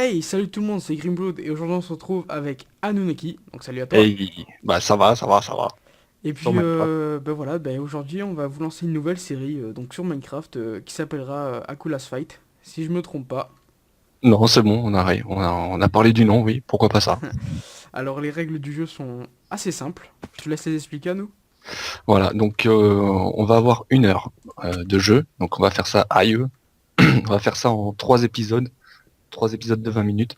Hey, salut tout le monde, c'est Grimblood et aujourd'hui on se retrouve avec Anunnaki, donc salut à toi. Et bah ça va, ça va, ça va. Et Sur puis Minecraft. voilà, aujourd'hui on va vous lancer une nouvelle série donc sur Minecraft qui s'appellera Akulas Fight, si je me trompe pas. Non, c'est bon, on a parlé du nom, oui, pourquoi pas ça. Alors les règles du jeu sont assez simples, je te laisse les expliquer à nous. Voilà, donc on va avoir 1 heure de jeu, donc on va faire ça aïe. On va faire ça en 3 épisodes, 3 épisodes de 20 minutes,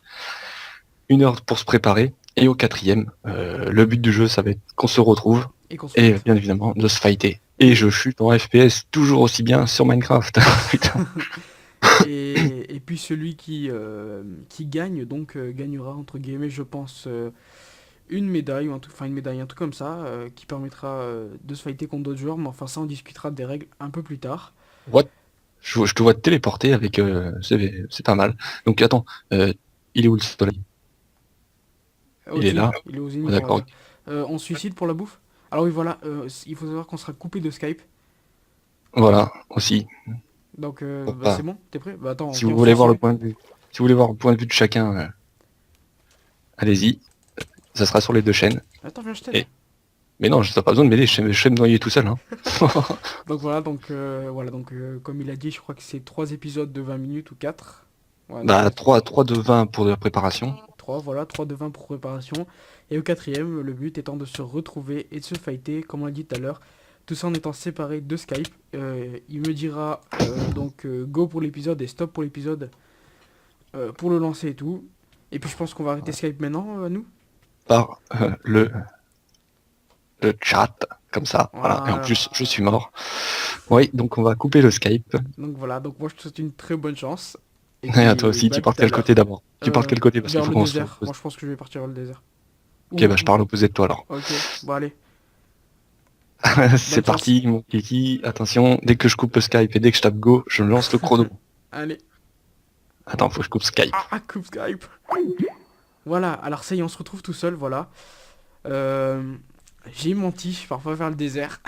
1 heure pour se préparer, et au quatrième, le but du jeu, ça va être qu'on se retrouve, Et qu'on se et fight. bien évidemment, de se fighter. Et je chute en FPS toujours aussi bien sur Minecraft. Putain. Et puis celui qui gagne donc gagnera entre guillemets je pense une médaille, ou enfin une médaille, un truc comme ça, qui permettra de se fighter contre d'autres joueurs, mais enfin ça on discutera des règles un peu plus tard. What? Je te vois te téléporter avec... c'est pas mal. Donc attends, il est où le soleil? Il est Au-dessus, là. il est au Ah, zénith, on va d'accord, dire. ok. On se suicide pour la bouffe. Alors oui, voilà, il faut savoir qu'on sera coupé de Skype. Voilà, aussi. Donc Pour bah, c'est pas... bon, t'es prêt? Bah attends, Si viens vous on se voulez voir le suicide. point de vue, si vous voulez voir le point de vue de chacun, allez-y. Ça sera sur les 2 chaînes. Attends, viens, je t'aide. Et... Mais non, t'as pas besoin de m'aider, je sais me noyer tout seul, hein. Donc voilà, donc comme il a dit, je crois que c'est 3 épisodes de 20 minutes ou 4. Ouais, non, Bah, 4. 3 de 20 pour de la préparation. 3 voilà, 3 de 20 pour préparation. Et au quatrième, le but étant de se retrouver et de se fighter, comme on l'a dit tout à l'heure. Tout ça en étant séparé de Skype. Il me dira donc go pour l'épisode et stop pour l'épisode pour le lancer et tout. Et puis je pense qu'on va arrêter Skype maintenant, nous. Par le chat, comme ça. Voilà. Et en Voilà. plus, je suis mort. Oui, donc on va couper le Skype. Donc voilà, donc moi je te souhaite une très bonne chance. Et Et à toi puis aussi, bah tu tout pars de à quel côté l'heure. d'abord? Tu pars de quel côté? Parce qu'il Vers faut le qu'on se désert. repose. Moi je pense que je vais partir vers le désert. Ok, bah je pars à l'opposé de toi alors. Ok, bon allez, C'est bonne chance. parti, mon kiki. Attention, dès que je coupe le Skype et dès que je tape Go, je lance le chrono. Allez. Attends, faut que je coupe Skype. Ah, coupe Skype. Voilà, alors ça y est, on se retrouve tout seul, voilà. Euh, j'ai menti, je pars pas vers le désert.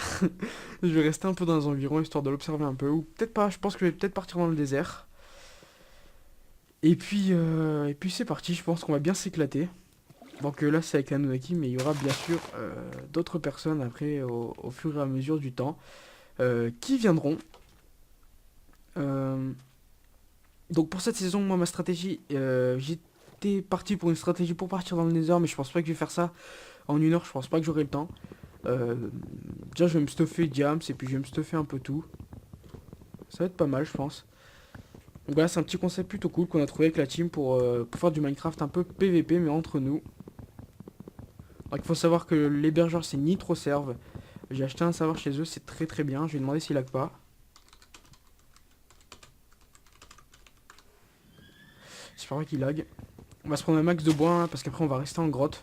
Je vais rester un peu dans les environs histoire de l'observer un peu. Ou peut-être pas, je pense que je vais peut-être partir dans le désert. Et puis c'est parti, je pense qu'on va bien s'éclater. Donc là c'est avec l'Anunnaki, mais il y aura bien sûr d'autres personnes après au fur et à mesure du temps qui viendront. Euh, donc pour cette saison, moi ma stratégie, j'étais parti pour une stratégie pour partir dans le Nether, mais je pense pas que je vais faire ça en 1 heure, je pense pas que j'aurai le temps. Euh, déjà je vais me stuffer Diams et puis je vais me stuffer un peu tout. Ça va être pas mal je pense. Donc voilà, c'est un petit concept plutôt cool qu'on a trouvé avec la team pour faire du Minecraft un peu PVP mais entre nous. Donc il faut savoir que l'hébergeur c'est NitroServe. J'ai acheté un serveur chez eux, c'est très très bien. Je vais demander s'il lag pas. J'espère pas qu'il lag. On va se prendre un max de bois hein, parce qu'après on va rester en grotte.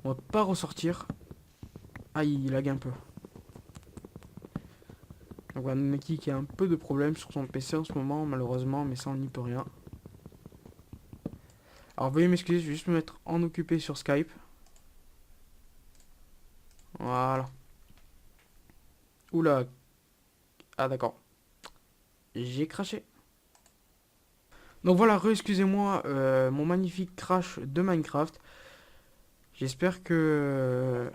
On va pas ressortir. Ah il lag un peu. Donc voilà, Naki qui a un peu de problème sur son PC en ce moment malheureusement, mais ça on n'y peut rien. Alors veuillez m'excuser, je vais juste me mettre en occupé sur Skype. Voilà. Oula. Ah d'accord. J'ai craché. Donc voilà, excusez-moi mon magnifique crash de Minecraft. J'espère que...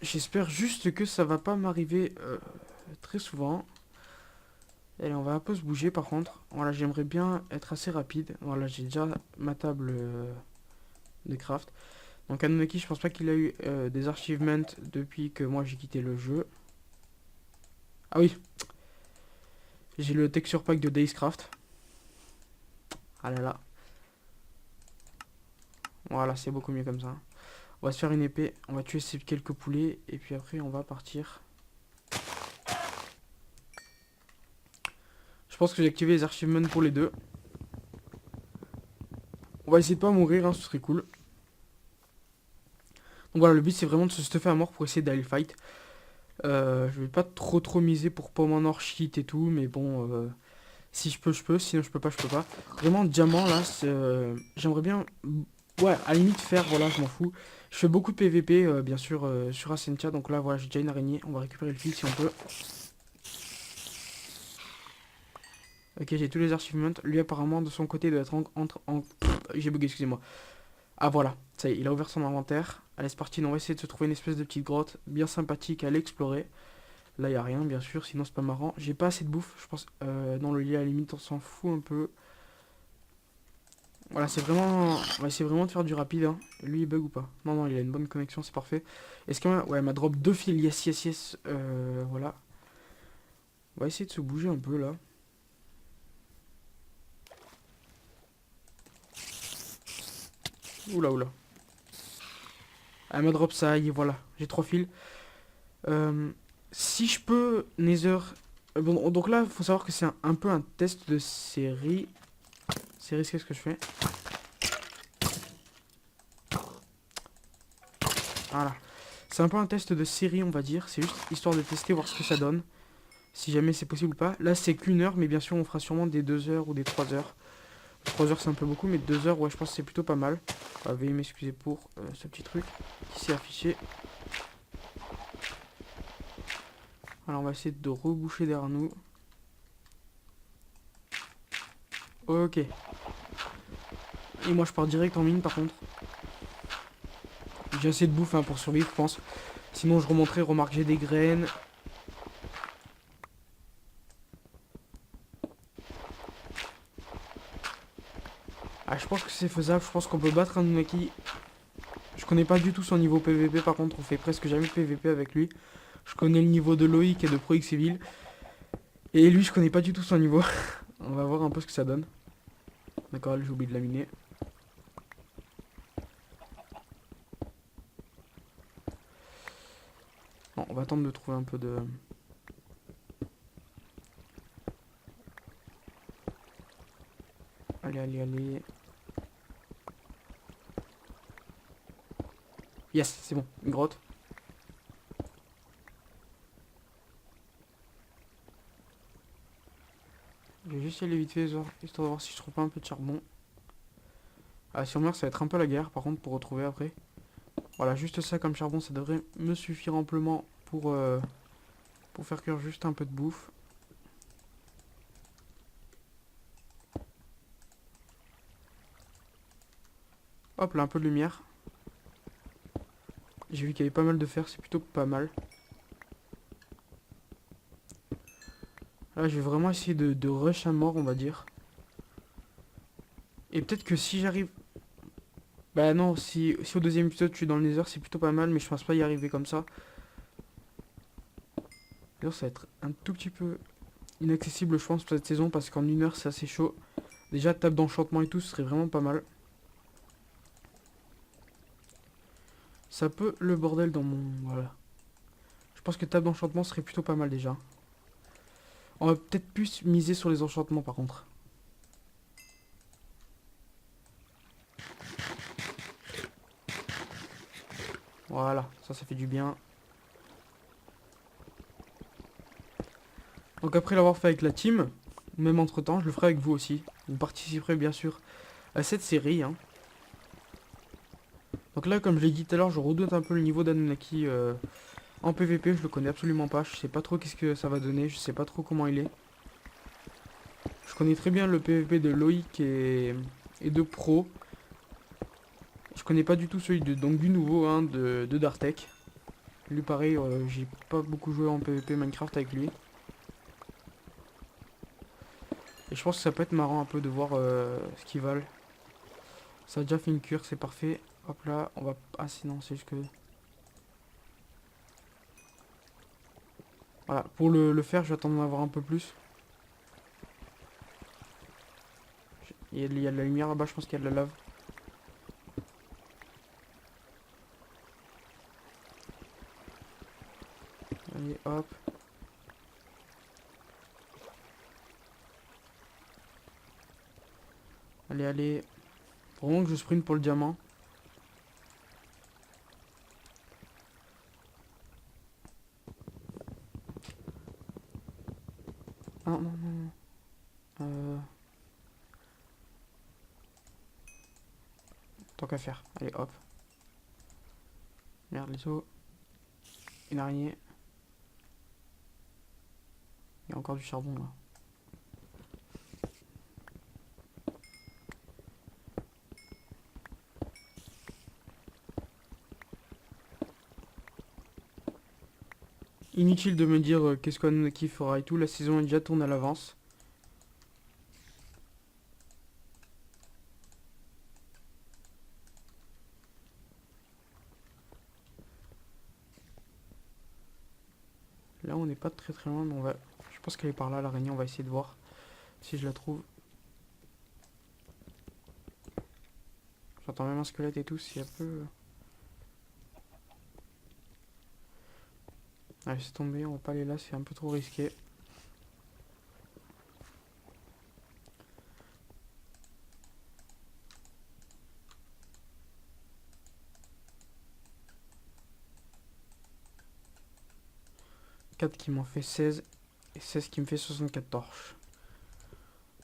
J'espère juste que ça va pas m'arriver très souvent. Allez, on va un peu se bouger par contre. Voilà, j'aimerais bien être assez rapide. Voilà, j'ai déjà ma table de craft. Donc Anunnaki, je pense pas qu'il a eu des achievements depuis que moi j'ai quitté le jeu. Ah oui, j'ai le texture pack de Dayscraft. Ah là là. Voilà, c'est beaucoup mieux comme ça. On va se faire une épée, on va tuer ces quelques poulets et puis après on va partir. Je pense que j'ai activé les achievements pour les deux. On va essayer de pas mourir, hein, ce serait cool. Donc voilà, le but c'est vraiment de se stuffer à mort pour essayer d'aller fight. Je vais pas trop miser pour pomme en or, shit et tout, mais bon, si je peux, sinon je peux pas, je peux pas. Vraiment, diamant là, j'aimerais bien, ouais, à la limite faire, voilà, je m'en fous. Je fais beaucoup de PVP, bien sûr, sur Ascentia, donc là, voilà, j'ai déjà une araignée, on va récupérer le fil si on peut. Ok, j'ai tous les achievements. Lui, apparemment, de son côté, doit être J'ai bugué, excusez-moi. Ah, voilà. Ça y est, il a ouvert son inventaire. Allez, c'est parti. On va essayer de se trouver une espèce de petite grotte bien sympathique à aller explorer. Là, il n'y a rien, bien sûr, sinon c'est pas marrant. J'ai pas assez de bouffe, je pense. Dans le lit, à la limite, on s'en fout un peu. Voilà, c'est vraiment... On va essayer vraiment de faire du rapide, hein. Lui, il bug ou pas? Non, non, il a une bonne connexion, c'est parfait. Est-ce qu'il ouais, elle m'a drop 2 fils. Yes, yes, yes. Voilà. On va essayer de se bouger un peu, là. Oula, oula. Elle m'a drop ça, et voilà. J'ai 3 fils. Euh, Si je peux, Nether... bon, donc là, faut savoir que c'est un peu un test de série. C'est risqué ce que je fais. Voilà. C'est un peu un test de série, on va dire. C'est juste histoire de tester, voir ce que ça donne. Si jamais c'est possible ou pas. Là, c'est qu'1 heure, mais bien sûr, on fera sûrement des 2 heures ou des 3 heures. 3 heures, c'est un peu beaucoup, mais 2 heures, ouais, je pense que c'est plutôt pas mal. Veuillez m'excuser pour ce petit truc qui s'est affiché. Alors, on va essayer de reboucher derrière nous. Ok. Et moi, je pars direct en mine, par contre. J'ai assez de bouffe hein, pour survivre, je pense. Sinon, je remonterai, remarque, j'ai des graines. Ah, je pense que c'est faisable. Je pense qu'on peut battre un Nunaki. Je connais pas du tout son niveau PVP, par contre, on fait presque jamais de PVP avec lui. Je connais le niveau de Loïc et de ProXCivil. Et lui, je connais pas du tout son niveau. On va voir un peu ce que ça donne. D'accord, j'ai oublié de laminer. Bon, on va attendre de trouver un peu de... Allez, allez, allez. Yes, c'est bon, une grotte. Je vais juste y aller vite fait, histoire de voir si je trouve pas un peu de charbon. Ah, sur mer, ça va être un peu la guerre, par contre, pour retrouver après. Voilà, juste ça comme charbon, ça devrait me suffire amplement pour faire cuire juste un peu de bouffe. Hop là, un peu de lumière. J'ai vu qu'il y avait pas mal de fer, c'est plutôt pas mal. Là, je vais vraiment essayer de rush à mort, on va dire. Et peut-être que si j'arrive... Bah non, si au deuxième épisode je suis dans le Nether, c'est plutôt pas mal, mais je pense pas y arriver comme ça. D'ailleurs, ça va être un tout petit peu inaccessible, je pense, pour cette saison, parce qu'en 1 heure, c'est assez chaud. Déjà, table d'enchantement et tout, ce serait vraiment pas mal. Ça peut le bordel dans mon... Voilà. Je pense que table d'enchantement serait plutôt pas mal déjà. On va peut-être plus miser sur les enchantements par contre. Voilà, ça fait du bien. Donc après l'avoir fait avec la team, même entre temps, je le ferai avec vous aussi. Vous participerez bien sûr à cette série. Hein. Donc là, comme je l'ai dit tout à l'heure, je redoute un peu le niveau d'Anunnaki en PVP. Je le connais absolument pas. Je sais pas trop qu'est-ce que ça va donner. Je sais pas trop comment il est. Je connais très bien le PVP de Loïc et de Pro. Je connais pas du tout celui donc du nouveau hein, de Dartek. Lui pareil, j'ai pas beaucoup joué en PVP Minecraft avec lui. Et je pense que ça peut être marrant un peu de voir ce qu'ils valent. Ça a déjà fait une cure, c'est parfait. Hop là, on va... Ah sinon, c'est juste que... Voilà, pour le faire, je vais attendre d'en avoir un peu plus. Il y a de la lumière là-bas, je pense qu'il y a de la lave. Allez, hop. Allez, allez. Faut vraiment que je sprint pour le diamant. Ah non, non, non. Tant qu'à faire. Allez, hop. Merde, les os. Une araignée. Il y a encore du charbon là. Inutile de me dire qu'est-ce qu'Anunnaki fera et tout, la saison est déjà tournée à l'avance. Là on n'est pas très très loin, mais on va... Je pense qu'elle est par là l'araignée, on va essayer de voir si je la trouve. J'entends même un squelette et tout, c'est un peu... Allez, c'est tombé, on va pas aller là, c'est un peu trop risqué. Quatre qui m'en fait 16 et 16 qui me fait 64 torches.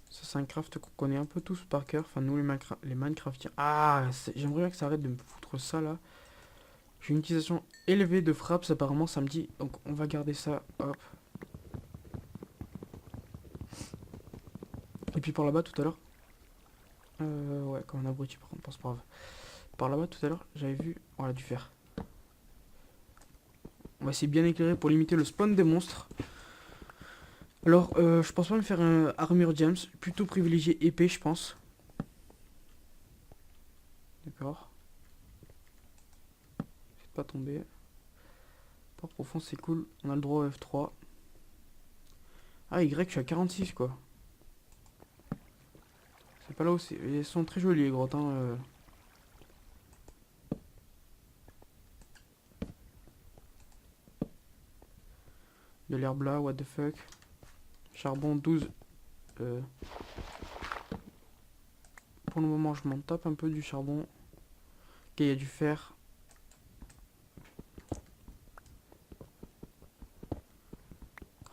Ça c'est un craft qu'on connaît un peu tous par cœur, enfin nous les Minecraftiens. Ah, j'aimerais bien que ça arrête de me foutre ça là. J'ai une utilisation élevée de frappes apparemment samedi, donc on va garder ça, hop. Et puis par là-bas tout à l'heure, ouais comme un abruti par contre, c'est pas grave. Par là-bas tout à l'heure, j'avais vu, voilà du fer. On va essayer de bien éclairer pour limiter le spawn des monstres. Alors, je pense pas me faire un armure James, plutôt privilégié épée je pense. D'accord. Faites pas tomber. Pas profond, c'est cool. On a le droit au F3. Ah, Y, je suis à 46 quoi. C'est pas là où c'est. Elles sont très jolies les grottes, hein. De l'herbe là, what the fuck. Charbon 12. Euh, Pour le moment, je m'en tape un peu du charbon. Ok, il y a du fer.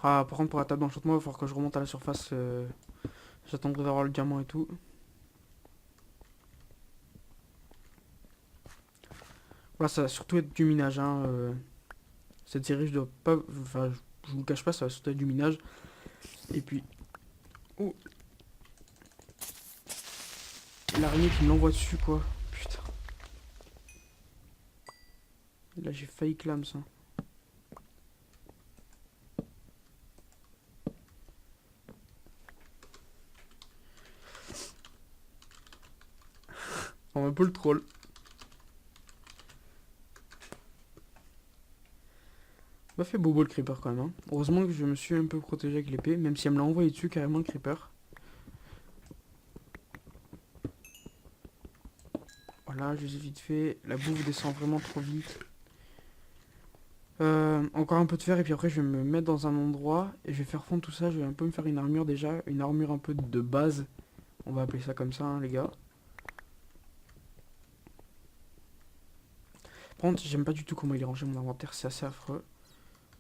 Ah, par contre, pour la table d'enchantement, il va falloir que je remonte à la surface. J'attendrai d'avoir le diamant et tout. Voilà, ça va surtout être du minage, hein. Cette série, je dois pas. Enfin, je vous le cache pas, ça va surtout être du minage. Et puis. Oh, l'araignée qui me l'envoie dessus, quoi. Putain. Là, j'ai failli clam ça. On va un peu le troll. M'a fait bobo le creeper quand même, hein. Heureusement que je me suis un peu protégé avec l'épée, même si elle me l'a envoyé dessus carrément le creeper. Voilà, je les ai vite fait. La bouffe descend vraiment trop vite. Encore un peu de fer et puis après je vais me mettre dans un endroit et je vais faire fondre tout ça. Je vais un peu me faire une armure déjà, une armure un peu de base. On va appeler ça comme ça, hein, les gars. Par contre, j'aime pas du tout comment il est rangé mon inventaire, c'est assez affreux.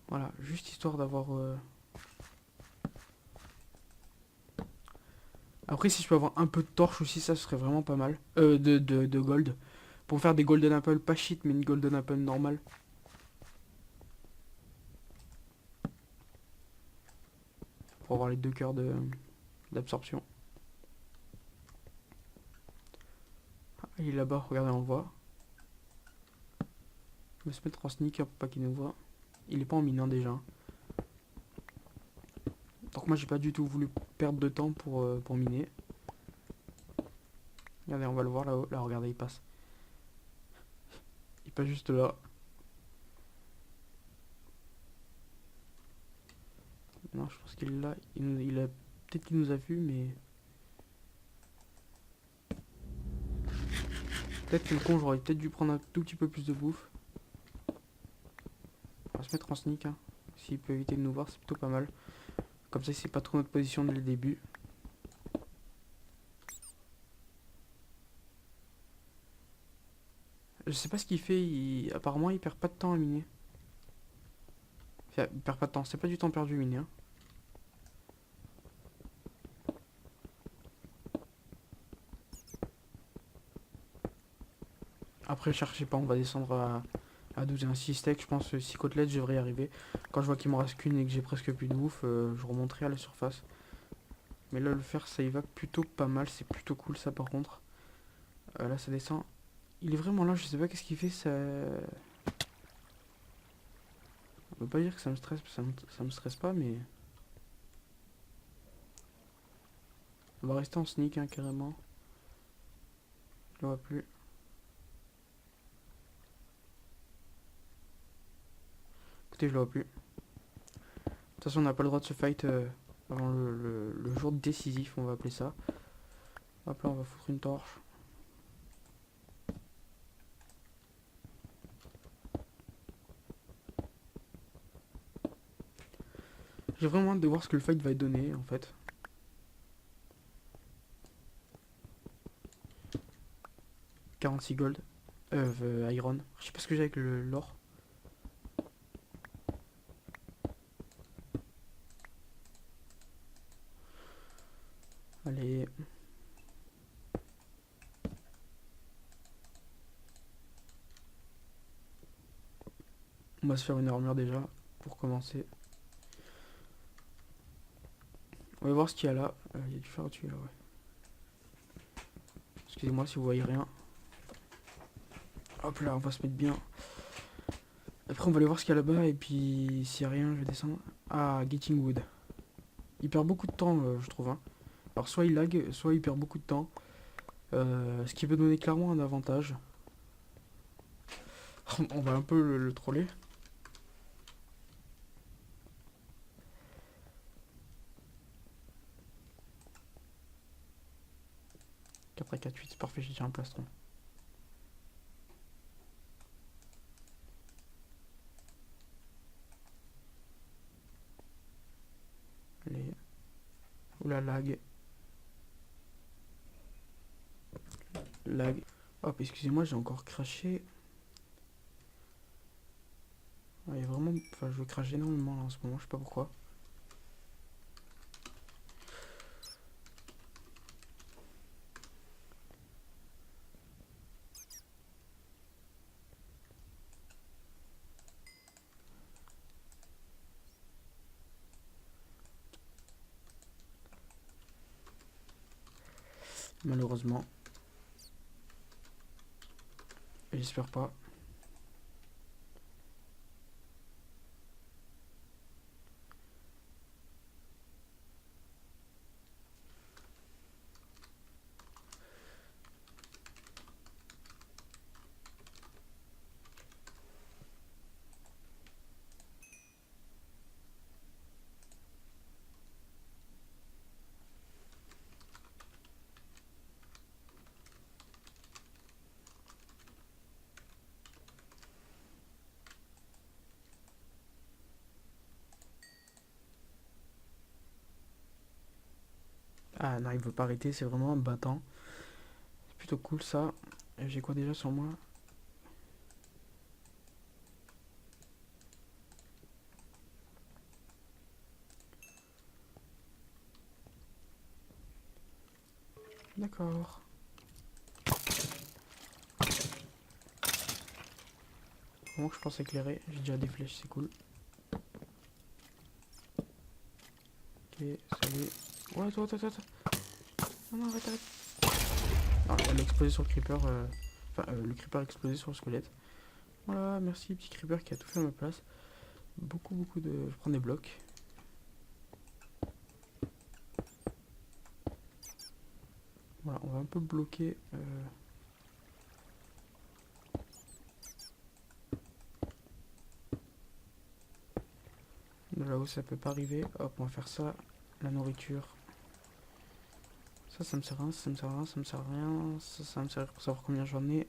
Voilà, juste histoire d'avoir... Après, si je peux avoir un peu de torche aussi, ça serait vraiment pas mal. De gold. Pour faire des golden apple, pas shit, mais une golden apple normale. Pour avoir les deux cœurs d'absorption. Ah, il est là-bas, regardez, on le voit. On va se mettre en sneaker pour pas qu'il nous voit. Il est pas en mine, hein, déjà. Donc moi, j'ai pas du tout voulu perdre de temps pour miner. Regardez, on va le voir là-haut. Là, regardez, il passe. Il passe juste là. Non, je pense qu'il est là. Il a peut-être qu'il nous a vu, mais... Peut-être que le con, j'aurais peut-être dû prendre un tout petit peu plus de bouffe. On va se mettre en sneak, hein. S'il peut éviter de nous voir, c'est plutôt pas mal. Comme ça, c'est pas trop notre position dès le début. Je sais pas ce qu'il fait, apparemment il perd pas de temps à miner. Enfin, il perd pas de temps, c'est pas du temps perdu miner, hein. Après, cherchez pas, on va descendre à 12 et un 6 steaks. Je pense 6 côtelettes, je devrais y arriver. Quand je vois qu'il m'en reste qu'une et que j'ai presque plus de bouffe, je remonterai à la surface. Mais là, le fer, ça y va plutôt pas mal. C'est plutôt cool, ça, par contre. Là, ça descend. Il est vraiment là, je sais pas qu'est-ce qu'il fait, ça... Je veux pas dire que ça me stresse, ça me stresse pas, mais... On va rester en sneak, hein, carrément. Je le vois plus. Écoutez, je le vois plus. De toute façon, on n'a pas le droit de se fight avant le jour décisif, on va appeler ça. Hop là, on va foutre une torche. J'ai vraiment hâte de voir ce que le fight va donner, en fait. « 46 gold. Iron. Je sais pas ce que j'ai avec l'or. Allez. On va se faire une armure déjà, pour commencer. On va voir ce qu'il y a là. Il y a du fer au-dessus là, ouais. Excusez-moi si vous voyez rien. Hop là, on va se mettre bien. Après, on va aller voir ce qu'il y a là-bas. Et puis, s'il n'y a rien, je vais descendre. Ah, Getting Wood. Il perd beaucoup de temps, je trouve. Hein. Alors, soit il lag, soit il perd beaucoup de temps. Ce qui peut donner clairement un avantage. On va un peu le troller. Quatre à 4, 8, c'est parfait, j'ai déjà un plastron. Allez. Oula, lag. Lag. Hop, excusez-moi, j'ai encore craché. Ah, il y a vraiment... Enfin, je crache énormément là en ce moment, je sais pas pourquoi. Malheureusement. J'espère pas. Ah non, il veut pas arrêter, c'est vraiment un battant. C'est plutôt cool ça. Et j'ai quoi déjà sur moi? D'accord. Comment que je pense éclairer? J'ai déjà des flèches, c'est cool. Ok, salut. Ouais, toi. Non, non, arrête. Non, elle a explosé sur le creeper. Enfin, le creeper a explosé sur le squelette. Voilà, merci, petit creeper qui a tout fait à ma place. Beaucoup de... Je prends des blocs. Voilà, on va un peu bloquer... de là où ça peut pas arriver. Hop, on va faire ça. La nourriture. Ça me sert à rien, ça me sert à rien, ça me sert à rien. Ça me sert pour savoir combien j'en ai.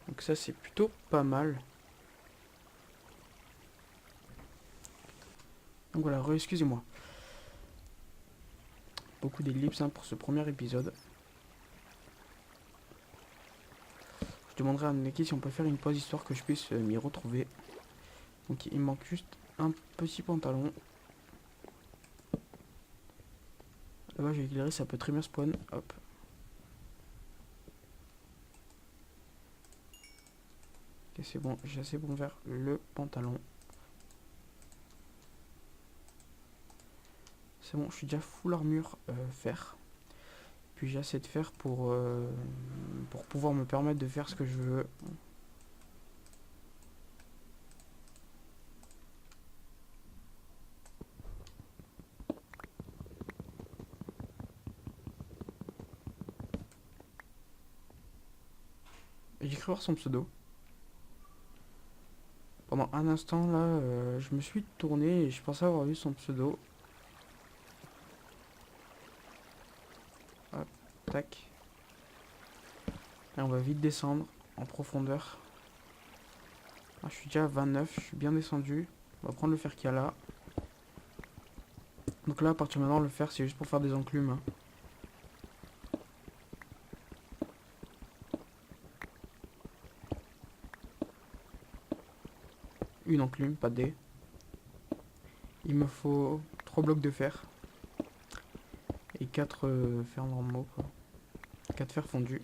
Donc ça, c'est plutôt pas mal. Donc voilà, excusez-moi. Beaucoup d'ellipses hein, pour ce premier épisode. Je demanderai à Naki si on peut faire une pause histoire que je puisse m'y retrouver. Donc il me manque juste un petit pantalon. Là-bas, j'ai éclairé, ça peut très bien spawn. Hop. Ok, c'est bon, j'ai assez bon vers le pantalon. C'est bon, je suis déjà full armure fer. Puis j'ai assez de fer pour pouvoir me permettre de faire ce que je veux. J'ai cru voir son pseudo. Pendant un instant là, je me suis tourné et je pensais avoir vu son pseudo. Hop, tac. Et on va vite descendre en profondeur. Ah, je suis déjà à 29, je suis bien descendu. On va prendre le fer qu'il y a là. Donc là, à partir de maintenant, le fer, c'est juste pour faire des enclumes, hein. Une enclume, pas des. Il me faut 3 blocs de fer. Et 4 fers normaux, quoi. 4 fers fondus.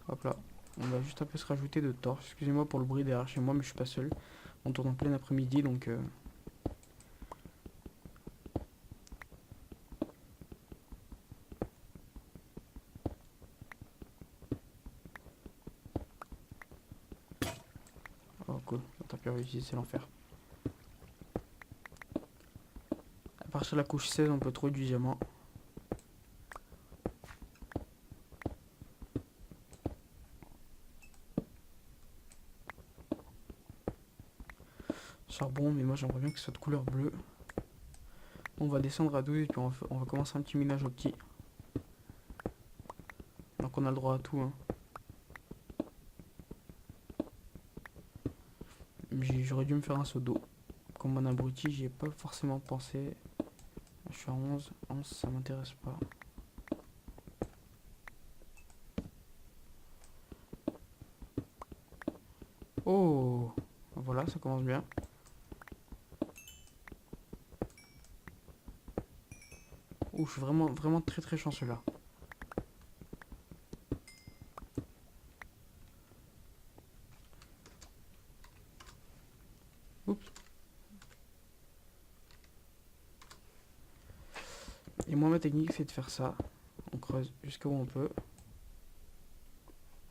Hop là. On va juste un peu se rajouter de torches. Excusez-moi pour le bruit derrière chez moi, mais je suis pas seul. On tourne en plein après-midi, donc... Oh cool, la tapure ici, c'est l'enfer. À partir de la couche 16, on peut trouver du diamant. Charbon, mais moi j'aimerais bien que ce soit de couleur bleue. On va descendre à 12 et puis on va commencer un petit minage au petit. Donc on a le droit à tout, hein. J'aurais dû me faire un seau d'eau. Comme un abruti, j'y ai pas forcément pensé. Je suis à 11. 11, ça m'intéresse pas. Oh, voilà, ça commence bien. Ouh, je suis vraiment très très chanceux là. Oups. Et moi, ma technique, c'est de faire ça. On creuse jusqu'où on peut.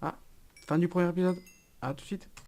Ah, fin du premier épisode. À tout de suite.